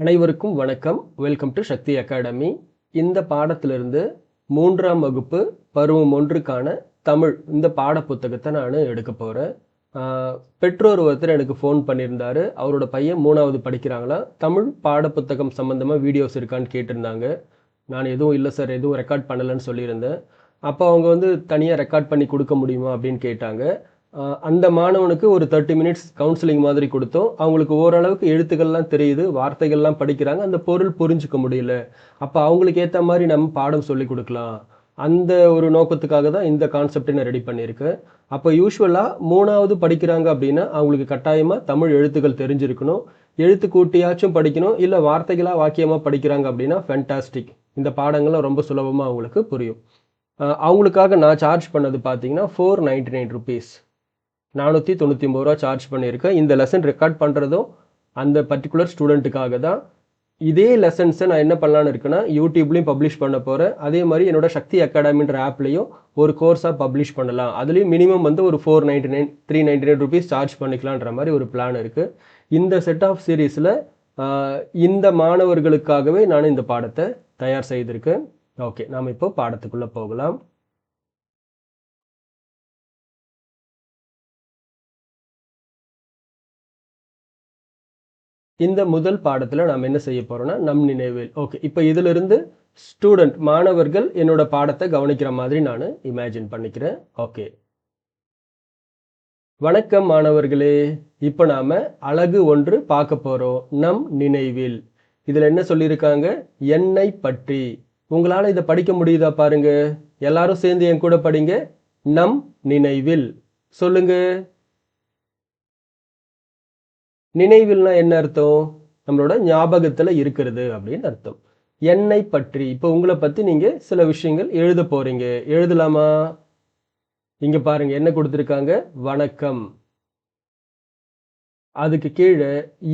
அனைவருக்கும் வணக்கம். Welcome to Shakti Academy. இந்த பாடத்திலிருந்து 3ஆம் வகுப்பு பருவம் 1க்கான தமிழ் இந்த பாட புத்தகத்தை நான் எடுக்க போகிறேன். பெற்றோர் ஒருத்தர் எனக்கு ஃபோன் பண்ணியிருந்தார். அவரோட பையன் 3ஆவது படிக்கிறாங்களா, தமிழ் பாட புத்தகம் சம்மந்தமாக வீடியோஸ் இருக்கான்னு கேட்டிருந்தாங்க. நான் எதுவும் இல்லை சார், எதுவும் ரெக்கார்ட் பண்ணலைன்னு சொல்லியிருந்தேன். அப்போ அவங்க தனியாக ரெக்கார்ட் பண்ணி கொடுக்க முடியுமா அப்படின்னு கேட்டாங்க. அந்த மாணவனுக்கு ஒரு 30 மினிட்ஸ் கவுன்சிலிங் மாதிரி கொடுத்தோம். அவங்களுக்கு ஓரளவுக்கு எழுத்துக்கள்லாம் தெரியுது, வார்த்தைகள்லாம் படிக்கிறாங்க, அந்த பொருள் புரிஞ்சுக்க முடியல. அப்போ அவங்களுக்கு ஏற்ற மாதிரி நம்ம பாடம் சொல்லி கொடுக்கலாம். அந்த ஒரு நோக்கத்துக்காக தான் இந்த கான்செப்டை நான் ரெடி பண்ணியிருக்கேன். அப்போ யூஸ்வலாக 3ஆவது படிக்கிறாங்க அப்படின்னா அவங்களுக்கு கட்டாயமாக தமிழ் எழுத்துக்கள் தெரிஞ்சிருக்கணும். எழுத்து கூட்டியாச்சும் படிக்கணும், இல்லை வார்த்தைகளாக வாக்கியமாக படிக்கிறாங்க அப்படின்னா ஃபேண்டாஸ்டிக். இந்த பாடங்கள்லாம் ரொம்ப சுலபமாக அவங்களுக்கு புரியும். அவங்களுக்காக நான் சார்ஜ் பண்ணது பார்த்தீங்கன்னா 499 ருபீஸ், 499 ரூபா சார்ஜ் பண்ணியிருக்கேன். இந்த லெசன் ரெக்கார்ட் பண்ணுறதும் அந்த பர்டிகுலர் ஸ்டூடெண்ட்டுக்காக தான். இதே லெசன்ஸை நான் என்ன பண்ணலான்னு இருக்கேன்னா யூடியூப்லேயும் பப்ளிஷ் பண்ண போகிறேன். அதே மாதிரி என்னோட சக்தி அகாடமின்ற ஆப்லேயும் ஒரு கோர்ஸாக பப்ளிஷ் பண்ணலாம். அதுலேயும் மினிமம் ஒரு 499 399 ருபீஸ் சார்ஜ் பண்ணிக்கலான்ற மாதிரி ஒரு பிளான் இருக்குது. இந்த செட் ஆஃப் சீரீஸில் இந்த மாணவர்களுக்காகவே நான் இந்த பாடத்தை தயார் செய்திருக்கேன். ஓகே, நாம் இப்போ பாடத்துக்குள்ளே போகலாம். இந்த முதல் பாடத்தில் நாம் என்ன செய்ய போகிறோம்னா நம் நினைவில். ஓகே, இப்போ இதிலிருந்து ஸ்டூடெண்ட் மாணவர்கள் என்னோட பாடத்தை கவனிக்கிற மாதிரி நான் இமேஜின் பண்ணிக்கிறேன். ஓகே, வணக்கம் மாணவர்களே. இப்போ நாம் அழகு 1 பார்க்க போகிறோம். நம் நினைவில். இதில் என்ன சொல்லியிருக்காங்க? என்னை பற்றி. உங்களால் இதை படிக்க முடியுதா பாருங்க. எல்லாரும் சேர்ந்து என் கூட படிங்க. நம் நினைவில். சொல்லுங்க. நினைவில்னா என்ன அர்த்தம்? நம்மளோட ஞாபகத்தில் இருக்கிறது அப்படின்னு அர்த்தம். என்னை பற்றி. இப்போ உங்களை பற்றி நீங்கள் சில விஷயங்கள் எழுத போகிறீங்க. எழுதலாமா? இங்கே பாருங்க என்ன கொடுத்துருக்காங்க. வணக்கம். அதுக்கு கீழே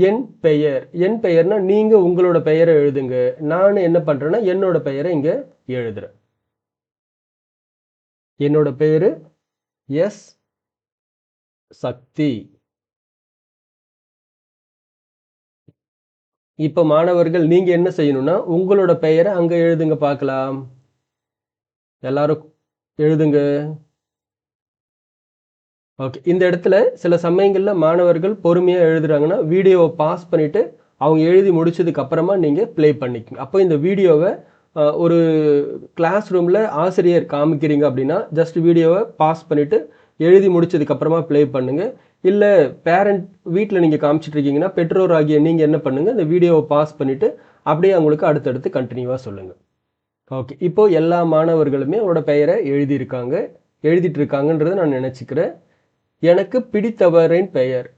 என் பெயர். என் பெயர்னா நீங்கள் உங்களோட பெயரை எழுதுங்க. நான் என்ன பண்ணுறேன்னா என்னோட பெயரை இங்கே எழுதுறேன். என்னோட பேர் எஸ் சக்தி. இப்போ மாணவர்கள் நீங்க என்ன செய்யணும்னா உங்களோட பெயரை அங்க எழுதுங்க பார்க்கலாம். எல்லாரும் எழுதுங்க. ஓகே, இந்த இடத்துல சில சமயங்கள்ல மாணவர்கள் பொறுமையா எழுதுறாங்கன்னா வீடியோவை பாஸ் பண்ணிட்டு அவங்க எழுதி முடிச்சதுக்கு அப்புறமா நீங்க ப்ளே பண்ணிக்கங்க. அப்போ இந்த வீடியோவை ஒரு கிளாஸ் ரூம்ல ஆசிரியர் காமிக்கிறீங்க அப்படின்னா ஜஸ்ட் வீடியோவை பாஸ் பண்ணிட்டு எழுதி முடிச்சதுக்கு அப்புறமா ப்ளே பண்ணுங்க. இல்லை பேரண்ட் வீட்டில் நீங்கள் காமிச்சிட்டு இருக்கீங்கன்னா பெற்றோர் ஆகிய நீங்கள் என்ன பண்ணுங்கள், இந்த வீடியோவை பாஸ் பண்ணிவிட்டு அப்படியே அவங்களுக்கு அடுத்தடுத்து கண்டினியூவாக சொல்லுங்கள். ஓகே, இப்போது எல்லா மாணவர்களுமே அவரோட பெயரை எழுதிட்டு இருக்காங்கன்றதை நான் நினச்சிக்கிறேன். எனக்கு பிடித்தவரின் பெயர்.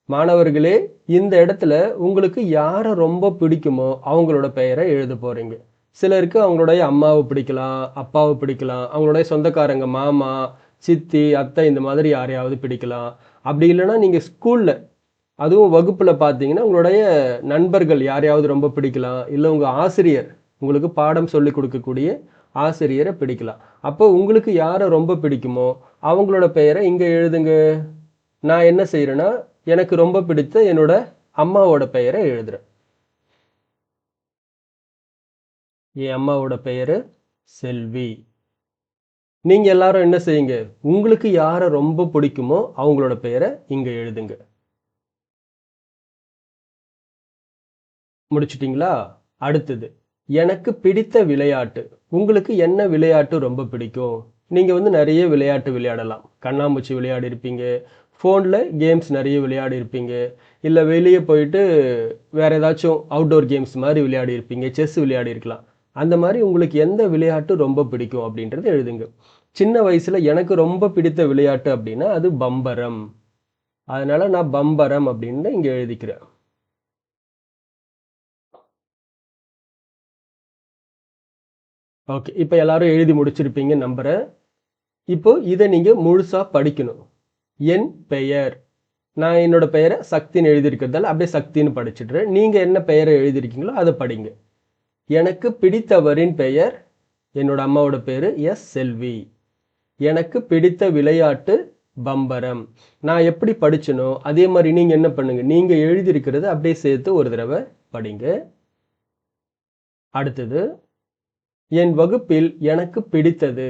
மாணவர்களே, இந்த இடத்துல உங்களுக்கு யாரை ரொம்ப பிடிக்குமோ அவங்களோட பெயரை எழுத போகிறீங்க. சிலருக்கு அவங்களுடைய அம்மாவை பிடிக்கலாம், அப்பாவை பிடிக்கலாம், அவங்களுடைய சொந்தக்காரங்க மாமா சித்தி அத்தை இந்த மாதிரி யாரையாவது பிடிக்கலாம். அப்படி இல்லைன்னா நீங்கள் ஸ்கூலில் அதுவும் வகுப்பில் பார்த்தீங்கன்னா உங்களுடைய நண்பர்கள் யாரையாவது ரொம்ப பிடிக்கலாம். இல்லை உங்கள் ஆசிரியர், உங்களுக்கு பாடம் சொல்லி கொடுக்கக்கூடிய ஆசிரியரை பிடிக்கலாம். அப்போ உங்களுக்கு யாரை ரொம்ப பிடிக்குமோ அவங்களோட பெயரை இங்கே எழுதுங்க. நான் என்ன செய்கிறேன்னா எனக்கு ரொம்ப பிடித்த என்னோட அம்மாவோட பெயரை எழுதுறேன். என் அம்மாவோட பெயர் செல்வி. நீங்கள் எல்லாரும் என்ன செய்யுங்க, உங்களுக்கு யாரை ரொம்ப பிடிக்குமோ அவங்களோட பெயரை இங்கே எழுதுங்க. முடிச்சிட்டிங்களா? அடுத்தது எனக்கு பிடித்த விளையாட்டு. உங்களுக்கு என்ன விளையாட்டு ரொம்ப பிடிக்கும்? நீங்கள் நிறைய விளையாட்டு விளையாடலாம். கண்ணாமூச்சி விளையாடி இருப்பீங்க, ஃபோனில் கேம்ஸ் நிறைய விளையாடி இருப்பீங்க, இல்லை வெளியே போயிட்டு வேறு ஏதாச்சும் அவுட்டோர் கேம்ஸ் மாதிரி விளையாடி இருப்பீங்க, செஸ் விளையாடி இருக்கலாம். அந்த மாதிரி உங்களுக்கு எந்த விளையாட்டு ரொம்ப பிடிக்கும் அப்படின்றது எழுதுங்க. சின்ன வயசுல எனக்கு ரொம்ப பிடித்த விளையாட்டு அப்படின்னா அது பம்பரம். அதனால நான் பம்பரம் அப்படின்னு இங்க எழுதிக்கிறேன். ஓகே, இப்போ எல்லாரும் எழுதி முடிச்சிருப்பீங்க நம்புறேன். இப்போ இதை நீங்க முழுசா படிக்கணும். என் பெயர். நான் என்னோட பெயரை சக்தின்னு எழுதியிருக்கிறதால அப்படியே சக்தின்னு படிச்சுடுறேன். நீங்க என்ன பெயரை எழுதியிருக்கீங்களோ அதை படிங்க. எனக்கு பிடித்தவரின் பெயர், என்னோட அம்மாவோட பேரு எஸ் செல்வி. எனக்கு பிடித்த விளையாட்டு பம்பரம். நான் எப்படி படிச்சனோ அதே மாதிரி நீங்கள் என்ன பண்ணுங்க, நீங்கள் எழுதியிருக்கிறது அப்படியே சேர்த்து ஒரு தடவை படிங்க. அடுத்தது, என் வகுப்பில் எனக்கு பிடித்தது.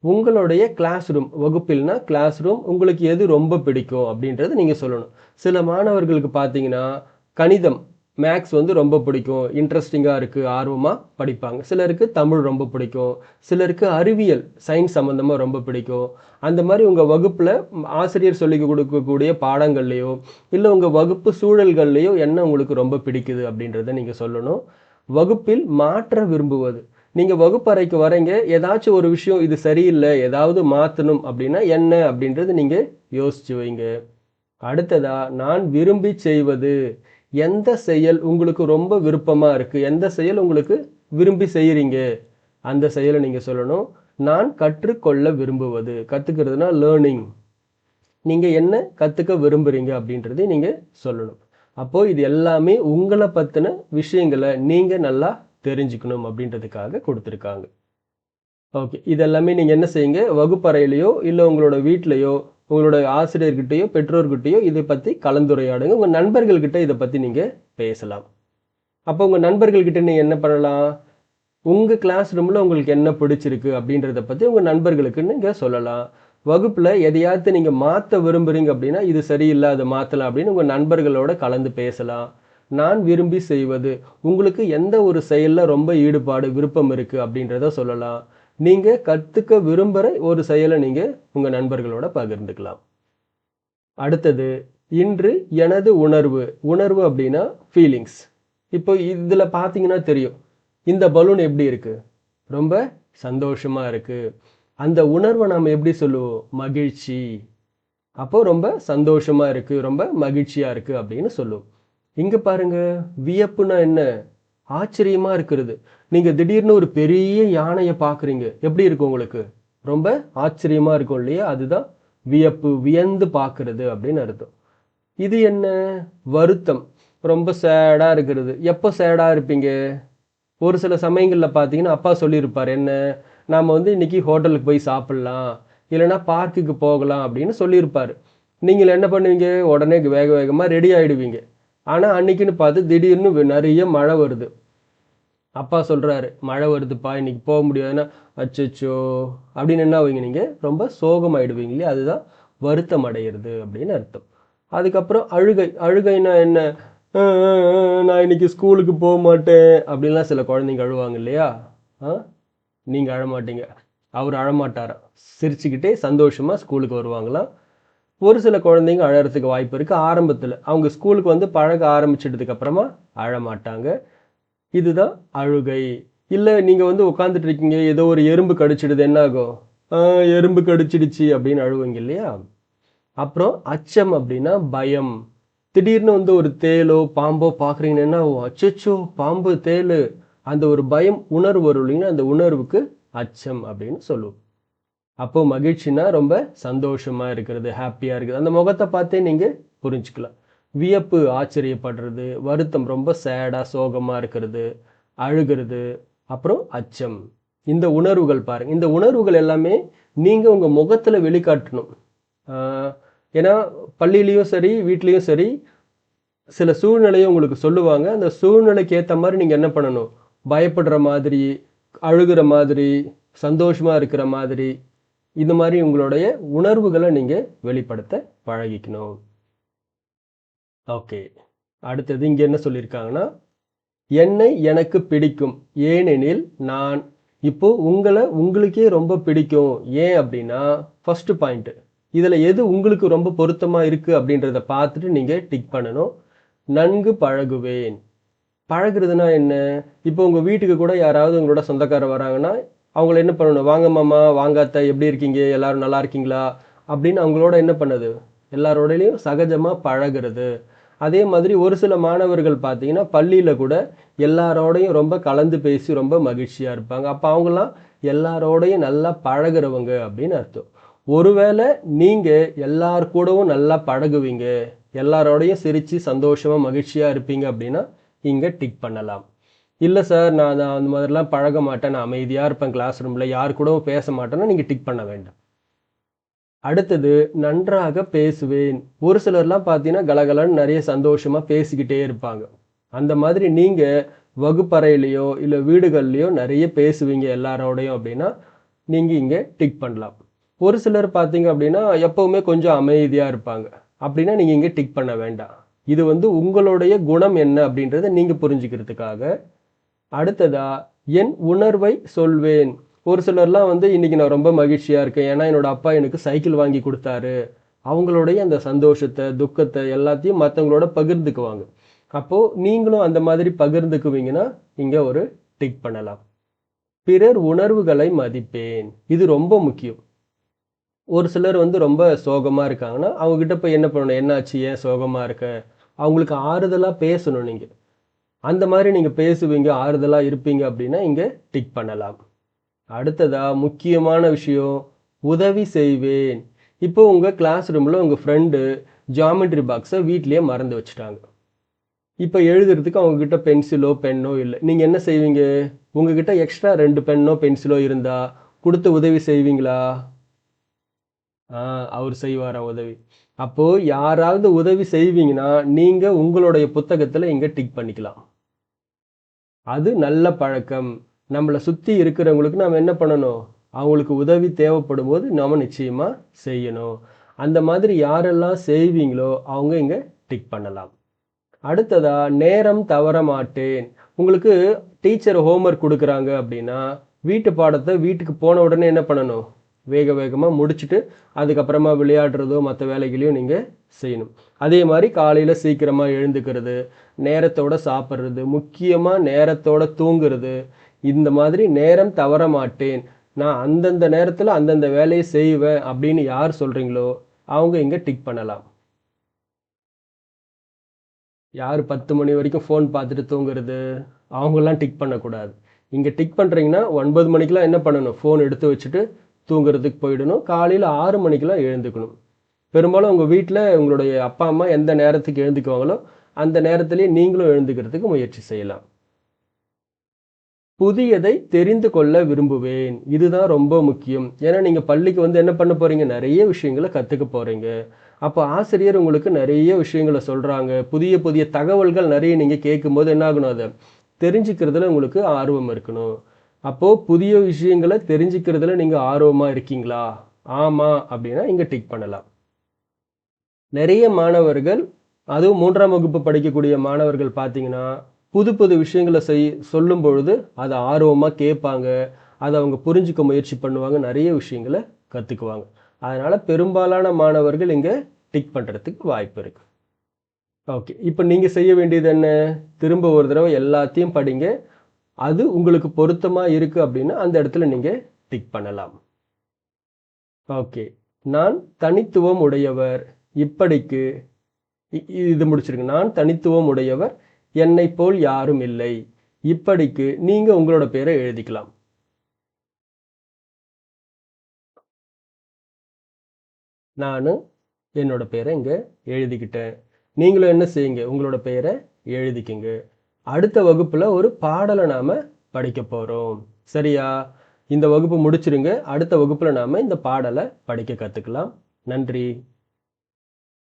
உங்களுடைய கிளாஸ் ரூம், வகுப்பில்னா கிளாஸ் ரூம், உங்களுக்கு எது ரொம்ப பிடிக்கும் அப்படின்றது நீங்கள் சொல்லணும். சில மாணவர்களுக்கு பார்த்தீங்கன்னா கணிதம், மேக்ஸ் வந்து ரொம்ப பிடிக்கும், இன்ட்ரெஸ்டிங்காக இருக்குது, ஆர்வமாக படிப்பாங்க. சிலருக்கு தமிழ் ரொம்ப பிடிக்கும், சிலருக்கு அறிவியல் சயின்ஸ் சம்மந்தமாக ரொம்ப பிடிக்கும். அந்த மாதிரி உங்கள் வகுப்பில் ஆசிரியர் சொல்லி கொடுக்கக்கூடிய பாடங்கள்லையோ இல்லை உங்கள் வகுப்பு சூழல்கள்லையோ என்ன உங்களுக்கு ரொம்ப பிடிக்குது அப்படின்றத நீங்கள் சொல்லணும். வகுப்பில் மாற்ற விரும்புவது, நீங்கள் வகுப்பறைக்கு வரீங்க, ஏதாச்சும் ஒரு விஷயம் இது சரியில்லை, ஏதாவது மாற்றணும் அப்படின்னா என்ன அப்படின்றது நீங்கள் யோசிச்சு வைங்க. அடுத்ததா, நான் விரும்பி செய்வது, எந்த செயல் உங்களுக்கு ரொம்ப விருப்பமாக இருக்குது, எந்த செயல் உங்களுக்கு விரும்பி செய்கிறீங்க, அந்த செயலை நீங்கள் சொல்லணும். நான் கற்றுக்கொள்ள விரும்புவது, கற்றுக்கிறதுனா லேர்னிங், நீங்கள் என்ன கற்றுக்க விரும்புகிறீங்க அப்படின்றதை நீங்கள் சொல்லணும். அப்போது இது எல்லாமே உங்களை பற்றின விஷயங்களை நீங்கள் நல்லா தெரிஞ்சுக்கணும் அப்படின்றதுக்காக கொடுத்துருக்காங்க. ஓகே, இதெல்லாமே நீங்கள் என்ன செய்யுங்க, வகுப்பறையிலையோ இல்லை உங்களோட வீட்லையோ உங்களோட ஆசிரியர்கிட்டையோ பெற்றோர்கிட்டையோ இதை பற்றி கலந்துரையாடுங்க. உங்கள் நண்பர்கள்கிட்ட இதை பற்றி நீங்கள் பேசலாம். அப்போ உங்கள் நண்பர்கள்கிட்ட நீங்கள் என்ன பண்ணலாம், உங்கள் கிளாஸ் ரூமில் உங்களுக்கு என்ன பிடிச்சிருக்கு அப்படின்றத பற்றி உங்கள் நண்பர்களுக்கு நீங்கள் சொல்லலாம். வகுப்பில் எதையாவது நீங்கள் மாற்ற விரும்புகிறீங்க அப்படின்னா இது சரியில்லை, அதை மாற்றலாம் அப்படின்னு உங்கள் நண்பர்களோட கலந்து பேசலாம். நான் விரும்பி செய்வது, உங்களுக்கு எந்த ஒரு செயலில் ரொம்ப ஈடுபாடு விருப்பம் இருக்குது அப்படின்றத சொல்லலாம். நீங்கள் கற்றுக்க விரும்புகிற ஒரு செயலை நீங்கள் உங்கள் நண்பர்களோட பகிர்ந்துக்கலாம். அடுத்தது, இன்று எனது உணர்வு. உணர்வு அப்படின்னா ஃபீலிங்ஸ். இப்போ இதில் பார்த்தீங்கன்னா தெரியும், இந்த பலூன் எப்படி இருக்குது, ரொம்ப சந்தோஷமாக இருக்குது. அந்த உணர்வை நாம் எப்படி சொல்லுவோம், மகிழ்ச்சி. அப்போ ரொம்ப சந்தோஷமாக இருக்குது, ரொம்ப மகிழ்ச்சியாக இருக்குது அப்படின்னு சொல்லுவோம். இங்கே பாருங்க, வியப்புனா என்ன, ஆச்சரியமாக இருக்கிறது. நீங்கள் திடீர்னு ஒரு பெரிய யானையை பார்க்குறீங்க, எப்படி இருக்கும் உங்களுக்கு, ரொம்ப ஆச்சரியமாக இருக்கும் இல்லையா, அதுதான் வியப்பு, வியந்து பார்க்கறது அப்படின்னு அர்த்தம். இது என்ன, வருத்தம், ரொம்ப சேடாக இருக்கிறது. எப்போ சேடாக இருப்பீங்க, ஒரு சில சமயங்களில் பார்த்தீங்கன்னா அப்பா சொல்லியிருப்பார், என்ன, நாம் வந்து இன்றைக்கி ஹோட்டலுக்கு போய் சாப்பிட்லாம், இல்லைனா பார்க்குக்கு போகலாம் அப்படின்னு சொல்லியிருப்பார். நீங்கள் என்ன பண்ணுவீங்க, உடனே வேக வேகமாக ரெடி ஆகிடுவீங்க. ஆனால் அன்றைக்கின்னு பார்த்து திடீர்னு நிறைய மழை வருது. அப்பா சொல்கிறாரு, மழை வருதுப்பா இன்றைக்கி போக முடியாதுன்னா, அச்சோ அப்படின்னு என்ன ஆவீங்க, நீங்கள் ரொம்ப சோகமாயிடுவீங்க இல்லையா, அதுதான் வருத்தம் அடையிறது அப்படின்னு அர்த்தம். அதுக்கப்புறம் அழுகை. அழுகைன்னா என்ன, நான் இன்னைக்கு ஸ்கூலுக்கு போக மாட்டேன் அப்படின்லாம் சில குழந்தைங்க அழுவாங்க இல்லையா. நீங்கள் அழமாட்டீங்க, அவர் அழமாட்டாராம், சிரிச்சுக்கிட்டே சந்தோஷமாக ஸ்கூலுக்கு வருவாங்களாம். ஒரு சில குழந்தைங்க அழறதுக்கு வாய்ப்பு இருக்குது ஆரம்பத்தில், அவங்க ஸ்கூலுக்கு வந்து பழக ஆரம்பிச்சிட்டதுக்கு அப்புறமா அழமாட்டாங்க. இதுதான் அழுகை. இல்லை நீங்கள் வந்து உட்காந்துட்டு இருக்கீங்க, ஏதோ ஒரு எறும்பு கடிச்சிடுது, என்ன ஆகும், எறும்பு கடிச்சிடுச்சு அப்படின்னு அழுவீங்க இல்லையா. அப்புறம் அச்சம் அப்படின்னா பயம். திடீர்னு வந்து ஒரு தேலோ பாம்போ பார்க்குறீங்கன்னா என்ன ஆகும், அச்சோ பாம்பு தேல், அந்த ஒரு பயம் உணர்வு வரும் இல்லைங்கன்னா, அந்த உணர்வுக்கு அச்சம் அப்படின்னு சொல்லுவோம். அப்போ மகிழ்ச்சினா ரொம்ப சந்தோஷமா இருக்கிறது, ஹாப்பியாக இருக்குது, அந்த முகத்தை பார்த்தே நீங்கள் புரிஞ்சுக்கலாம். வியப்பு ஆச்சரியப்படுறது, வருத்தம் ரொம்ப சேடாக சோகமாக இருக்கிறது, அழுகிறது, அப்புறம் அச்சம். இந்த உணர்வுகள் பாருங்கள், இந்த உணர்வுகள் எல்லாமே நீங்கள் உங்கள் முகத்தில் வெளிக்காட்டணும். ஏன்னா பள்ளியிலையும் சரி வீட்லேயும் சரி சில சூழ்நிலையை உங்களுக்கு சொல்லுவாங்க, அந்த சூழ்நிலைக்கு ஏற்ற மாதிரி நீங்கள் என்ன பண்ணணும், பயப்படுற மாதிரி, அழுகிற மாதிரி, சந்தோஷமாக இருக்கிற மாதிரி, இந்த மாதிரி உங்களுடைய உணர்வுகளை நீங்கள் வெளிப்படுத்த பழகிக்கணும். ஓகே, அடுத்தது இங்கே என்ன சொல்லியிருக்காங்கன்னா, என்னை எனக்கு பிடிக்கும் ஏனெனில் நான். இப்போ உங்களுக்கே ரொம்ப பிடிக்கும், ஏன் அப்படின்னா ஃபர்ஸ்ட் பாயிண்ட், இதில் எது உங்களுக்கு ரொம்ப பொருத்தமாக இருக்குது அப்படின்றத பார்த்துட்டு நீங்கள் டிக் பண்ணணும். நன்கு பழகுவேன். பழகுறதுனா என்ன, இப்போ உங்கள் வீட்டுக்கு கூட யாராவது உங்களோட சொந்தக்காரர் வராங்கன்னா அவங்கள என்ன பண்ணணும், வாங்க மாமா, வாங்க அத்தை, எப்படி இருக்கீங்க, எல்லாரும் நல்லா இருக்கீங்களா அப்படின்னு அவங்களோட என்ன பண்ணுது, எல்லாரோடையும் சகஜமாக பழகிறது. அதே மாதிரி ஒரு சில மாணவர்கள் பார்த்தீங்கன்னா பள்ளியில் கூட எல்லாரோடையும் ரொம்ப கலந்து பேசி ரொம்ப மகிழ்ச்சியாக இருப்பாங்க. அப்போ அவங்களாம் எல்லாரோடையும் நல்லா பழகிறவங்க அப்படின்னு அர்த்தம். ஒருவேளை நீங்கள் எல்லார் கூடவும் நல்லா பழகுவீங்க, எல்லாரோடையும் சிரித்து சந்தோஷமாக மகிழ்ச்சியாக இருப்பீங்க அப்படின்னா இங்கே டிக் பண்ணலாம். இல்லை சார், நான் அந்த மாதிரிலாம் பழக மாட்டேன், நான் அமைதியாக இருப்பேன் கிளாஸ் ரூமில், யார் கூடவும் பேச மாட்டேன்னா நீங்கள் டிக் பண்ண வேண்டாம். அடுத்தது, நன்றாக பேசுவேன். ஒரு சிலர்லாம் பார்த்தீங்கன்னா கலகலன்னு நிறைய சந்தோஷமாக பேசிக்கிட்டே இருப்பாங்க. அந்த மாதிரி நீங்கள் வகுப்பறையிலையோ இல்லை வீடுகள்லையோ நிறைய பேசுவீங்க எல்லாரோடையும் அப்படின்னா நீங்கள் இங்கே டிக் பண்ணலாம். ஒரு சிலர் பார்த்தீங்க அப்படின்னா எப்பவுமே கொஞ்சம் அமைதியாக இருப்பாங்க அப்படின்னா நீங்கள் இங்கே டிக் பண்ண வேண்டாம். இது உங்களுடைய குணம் என்ன அப்படின்றத நீங்கள் புரிஞ்சுக்கிறதுக்காக. அடுத்ததா என் உணர்வை சொல்வேன். ஒரு சிலர்லாம் இன்னைக்கு நான் ரொம்ப மகிழ்ச்சியாக இருக்கேன் ஏன்னா என்னோட அப்பா எனக்கு சைக்கிள் வாங்கி கொடுத்தாரு. அவங்களுடைய அந்த சந்தோஷத்தை துக்கத்தை எல்லாத்தையும் மற்றவங்களோட பகிர்ந்துக்குவாங்க. அப்போது நீங்களும் அந்த மாதிரி பகிர்ந்துக்குவீங்கன்னா இங்கே ஒரு டிக் பண்ணலாம். பிறர் உணர்வுகளை மதிப்பேன். இது ரொம்ப முக்கியம். ஒரு சிலர் ரொம்ப சோகமாக இருக்காங்கன்னா அவங்ககிட்ட போய் என்ன பண்ணணும், என்னாச்சு, ஏன் சோகமாக இருக்க, அவங்களுக்கு ஆறுதலாக பேசணும். நீங்கள் அந்த மாதிரி நீங்கள் பேசுவீங்க, ஆறுதலாக இருப்பீங்க அப்படின்னா இங்கே டிக் பண்ணலாம். அடுத்ததா முக்கியமான விஷயம், உதவி செய்வேன். இப்போ உங்கள் கிளாஸ் ரூமில் உங்கள் ஃப்ரெண்டு ஜாமெட்ரி பாக்ஸை வீட்லேயே மறந்து வச்சுட்டாங்க. இப்போ எழுதுறதுக்கு அவங்கக்கிட்ட பென்சிலோ பென்னோ இல்லை. நீங்கள் என்ன செய்வீங்க? உங்ககிட்ட எக்ஸ்ட்ரா 2 பென்னோ பென்சிலோ இருந்தால் கொடுத்து உதவி செய்வீங்களா? அவர் செய்வாரா உதவி? அப்போது யாராவது உதவி செய்வீங்கன்னா நீங்கள் உங்களுடைய புத்தகத்தில் இங்கே டிக் பண்ணிக்கலாம். அது நல்ல பழக்கம். நம்மளை சுற்றி இருக்கிறவங்களுக்கு நாம் என்ன பண்ணணும்? அவங்களுக்கு உதவி தேவைப்படும் போது நாம் நிச்சயமாக செய்யணும். அந்த மாதிரி யாரெல்லாம் செய்வீங்களோ அவங்க இங்கே டிக் பண்ணலாம். அடுத்ததா நேரம் தவற மாட்டேன். உங்களுக்கு டீச்சர் ஹோம்ஒர்க் கொடுக்குறாங்க அப்படின்னா வீட்டு பாடத்தை வீட்டுக்கு போன உடனே என்ன பண்ணணும்? வேக வேகமாக முடிச்சுட்டு அதுக்கப்புறமா விளையாடுறதோ மற்ற வேலைகளையும் நீங்கள் செய்யணும். அதே மாதிரி காலையில் சீக்கிரமாக எழுந்துக்கிறது, நேரத்தோட சாப்பிட்றது, முக்கியமாக நேரத்தோட தூங்குறது. இந்த மாதிரி நேரம் தவற மாட்டேன், நான் அந்தந்த நேரத்தில் அந்தந்த வேலையை செய்வேன் அப்படின்னு யார் சொல்கிறீங்களோ அவங்க இங்கே டிக் பண்ணலாம். யார் 10 மணி வரைக்கும் ஃபோன் பார்த்துட்டு தூங்குறது, அவங்கெல்லாம் டிக் பண்ணக்கூடாது. இங்கே டிக் பண்ணுறீங்கன்னா 9 மணிக்கெலாம் என்ன பண்ணணும்? ஃபோன் எடுத்து வச்சுட்டு தூங்குறதுக்கு போயிடணும். காலையில் 6 மணிக்கெலாம் எழுந்துக்கணும். பெரும்பாலும் உங்கள் வீட்டில் உங்களுடைய அப்பா அம்மா எந்த நேரத்துக்கு எழுந்துக்குவாங்களோ அந்த நேரத்திலேயே நீங்களும் எழுந்துக்கிறதுக்கு முயற்சி செய்யலாம். புதியதை தெரிந்து கொள்ள விரும்புவேன். இதுதான் ரொம்ப முக்கியம். ஏன்னா நீங்கள் பள்ளிக்கு என்ன பண்ண போகிறீங்க? நிறைய விஷயங்களை கற்றுக்க போகிறீங்க. அப்போ ஆசிரியர் உங்களுக்கு நிறைய விஷயங்களை சொல்கிறாங்க. புதிய புதிய தகவல்கள் நிறைய நீங்கள் கேட்கும்போது என்ன ஆகணும்? அதை தெரிஞ்சுக்கிறதுல உங்களுக்கு ஆர்வம் இருக்கணும். அப்போது புதிய விஷயங்களை தெரிஞ்சுக்கிறதுல நீங்கள் ஆர்வமாக இருக்கீங்களா? ஆமாம் அப்படின்னா இங்கே டிக் பண்ணலாம். நிறைய மாணவர்கள், அதுவும் 3ஆம் வகுப்பு படிக்கக்கூடிய மாணவர்கள் பார்த்தீங்கன்னா புது புது விஷயங்களை சொல்லும் பொழுது அதை ஆர்வமாக கேட்பாங்க. அதை அவங்க புரிஞ்சுக்க முயற்சி பண்ணுவாங்க. நிறைய விஷயங்களை கற்றுக்குவாங்க. அதனால் பெரும்பாலான மாணவர்கள் இங்கே டிக் பண்ணுறதுக்கு வாய்ப்பு இருக்குது. ஓகே, இப்போ நீங்கள் செய்ய வேண்டியது என்ன? திரும்ப ஒரு தடவை எல்லாத்தையும் படிங்க. அது உங்களுக்கு பொருத்தமாக இருக்குது அப்படின்னா அந்த இடத்துல நீங்கள் டிக் பண்ணலாம். ஓகே, நான் தனித்துவம் உடையவர். இப்படிக்கு இது முடிச்சிருங்க. நான் தனித்துவம் உடையவர், என்னை போல் யாரும் இல்லை. இப்படிக்கு நீங்கள் உங்களோட பேரை எழுதிக்கலாம். நான் என்னோட பேரை இங்கே எழுதிக்கிட்டேன். நீங்களும் என்ன செய்யுங்க? உங்களோட பெயரை எழுதிக்கிங்க. அடுத்த வகுப்பில் ஒரு பாடலை நாம் படிக்க போகிறோம். சரியா? இந்த வகுப்பு முடிச்சிருங்க. அடுத்த வகுப்பில் நாம் இந்த பாடலை படிக்க கற்றுக்கலாம். நன்றி.